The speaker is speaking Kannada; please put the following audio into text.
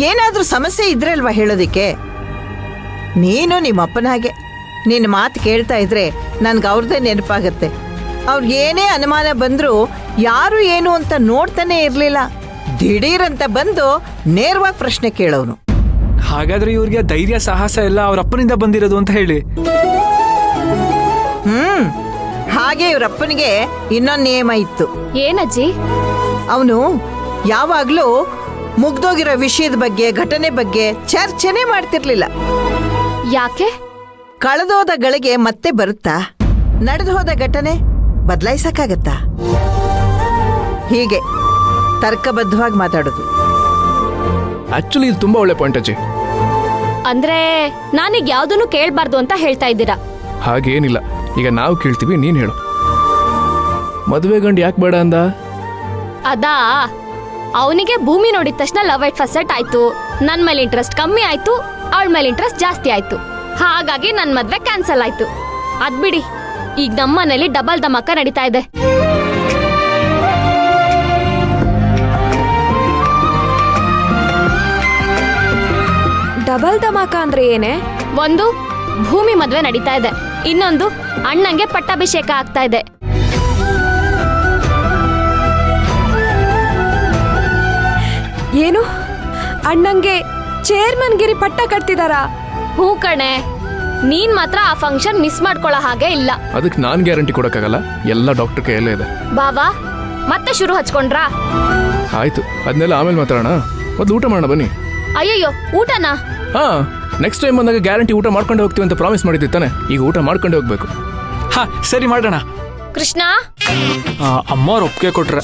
ಏನಾದ್ರೂ ಸಮಸ್ಯೆ ಇದ್ರೆ ಅಲ್ವಾ ಹೇಳೋದಿಕ್ಕೆ. ನೀನು ನಿಮ್ಮಪ್ಪನ ಹಾಗೆ. ನಿನ್ನ ಮಾತು ಕೇಳ್ತಾ ಇದ್ರೆ ನನ್ಗೆ ಅವ್ರದ್ದೇ ನೆನಪಾಗತ್ತೆ. ಅವ್ರಿಗೆ ಏನೇ ಅನುಮಾನ ಬಂದರೂ ಯಾರು ಏನು ಅಂತ ನೋಡ್ತಾನೆ ಇರಲಿಲ್ಲ. ದಿಢೀರಂತ ಬಂದು ನೇರವಾಗಿ ಪ್ರಶ್ನೆ ಕೇಳೋನು. ಹಾಗಾದ್ರೆ ಇವ್ರಿಗೆ ಧೈರ್ಯ ಸಾಹಸ ಎಲ್ಲ ಅವ್ರ ಅಪ್ಪನಿಂದ ಬಂದಿರೋದು ಅಂತ ಹೇಳಿ. ಹಾಗೆ ಇವ್ರಪ್ಪನಿಗೆ ಇನ್ನೊಂದು ನಿಯಮ ಇತ್ತು. ಏನಜ್ಜಿ? ಅವನು ಯಾವಾಗ್ಲೂ ಮುಗ್ದೋಗಿರೋ ವಿಷಯದ ಬಗ್ಗೆ, ಘಟನೆ ಬಗ್ಗೆ ಚರ್ಚೆನೆ ಮಾಡ್ತಿರ್ಲಿಲ್ಲ. ಯಾಕೆ? ಕಳೆದೋದ ಗಳಿಗೆ ಮತ್ತೆ ಬರುತ್ತಾ? ನಡೆದು ಹೋದ ಘಟನೆ ಬದಲಾಯಿಸಕ್ಕಾಗತ್ತಾ? ಹೀಗೆ ತರ್ಕಬದ್ಧವಾಗಿ ಮಾತಾಡೋದು. ಆಕ್ಚುಲಿ ಇದು ತುಂಬಾ ಒಳ್ಳೆ ಪಾಯಿಂಟ್ ಅಜ್ಜಿ. ಅಂದ್ರೆ ನಾನೀಗ ಯಾವ್ದನ್ನು ಕೇಳ್ಬಾರ್ದು ಅಂತ ಹೇಳ್ತಾ ಇದ್ದೀರಾ? ಹಾಗೇನಿಲ್ಲ, ಈಗ ನಾವು ಕೇಳ್ತೀವಿ, ನೀನ್ ಹೇಳು. ಮದುವೆ ಗಂಡು ಯಾಕೆ ಬೇಡ ಅಂದ? ಅದಾ, ಅವನಿಗೆ ಭೂಮಿ ನೋಡಿದ ತಕ್ಷಣ ಲವ್ ಎಟ್ ಫಸ್ಟ್ ಸೈಟ್ ಆಯ್ತು. ನನ್ ಮೇಲೆ ಇಂಟ್ರೆಸ್ಟ್ ಕಮ್ಮಿ ಆಯ್ತು, ಅವಳ ಮೇಲೆ ಇಂಟ್ರೆಸ್ಟ್ ಜಾಸ್ತಿ ಆಯ್ತು. ಹಾಗಾಗಿ ನನ್ ಮದ್ವೆ ಕ್ಯಾನ್ಸಲ್ ಆಯ್ತು. ಅದ್ ಬಿಡಿ, ಈಗ ನಮ್ಮನೇಲಿ ಡಬಲ್ ಧಮಾಕ ನಡೀತಾ ಇದೆ. ಡಬಲ್ ಧಮಾಕ ಅಂದ್ರೆ ಏನೇ? ಒಂದು ಭೂಮಿ ಮದ್ವೆ ನಡೀತಾ ಇದೆ, ಇನ್ನೊಂದು ಅಣ್ಣಂಗೆ ಪಟ್ಟಾಭಿಷೇಕ ಆಗ್ತಾ ಇದೆ. ಏನು, ಅಣ್ಣಂಗೆ ಚೇರ್ಮನ್ ಗಿರಿ ಪಟ್ಟ ಕಟ್ತಿದಾರಾ? ಹೂ ಕಣೆ, ನೀನ್ ಮಾತ್ರ ಆ ಫಂಕ್ಷನ್ ಮಿಸ್ ಮಾಡ್ಕೊಳ್ಳೋ ಹಾಗೆ ಇಲ್ಲ. ಅದಕ್ಕೆ ನಾನ್ ಗ್ಯಾರಂಟಿ ಕೊಡಕ್ಕಾಗಲ್ಲ, ಎಲ್ಲ ಡಾಕ್ಟರ್ ಕೈಯಲ್ಲೇ ಇದೆ. ಬಾವಾ ಮತ್ತೆ ಶುರು ಹಚ್ಕೊಂಡ್ರಾ? ಆಯ್ತು, ಅದನ್ನೆಲ್ಲ ಆಮೇಲೆ ಮಾತಾಡೋಣ. ಮೊದ್ಲು ಊಟ ಮಾಡೋಣ ಬನ್ನಿ. ಅಯ್ಯಯ್ಯೋ, ಊಟನಾ? ಹಾ, ನೆಕ್ಸ್ಟ್ ಟೈಮ್ ಬಂದಾಗ ಗ್ಯಾರಂಟಿ ಊಟ ಮಾಡ್ಕೊಂಡು ಹೋಗ್ತೀವಿ ಅಂತ ಪ್ರಾಮಿಸ್ ಮಾಡಿದ್ದೆ ತಾನೆ. ಈಗ ಊಟ ಮಾಡ್ಕೊಂಡೆ ಹೋಗ್ಬೇಕು. ಹಾ ಸರಿ ಮಾಡೋಣ. ಕೃಷ್ಣ, ಅಮ್ಮ ಅವ್ರ ಒಪ್ಪಿಗೆ ಕೊಟ್ರೆ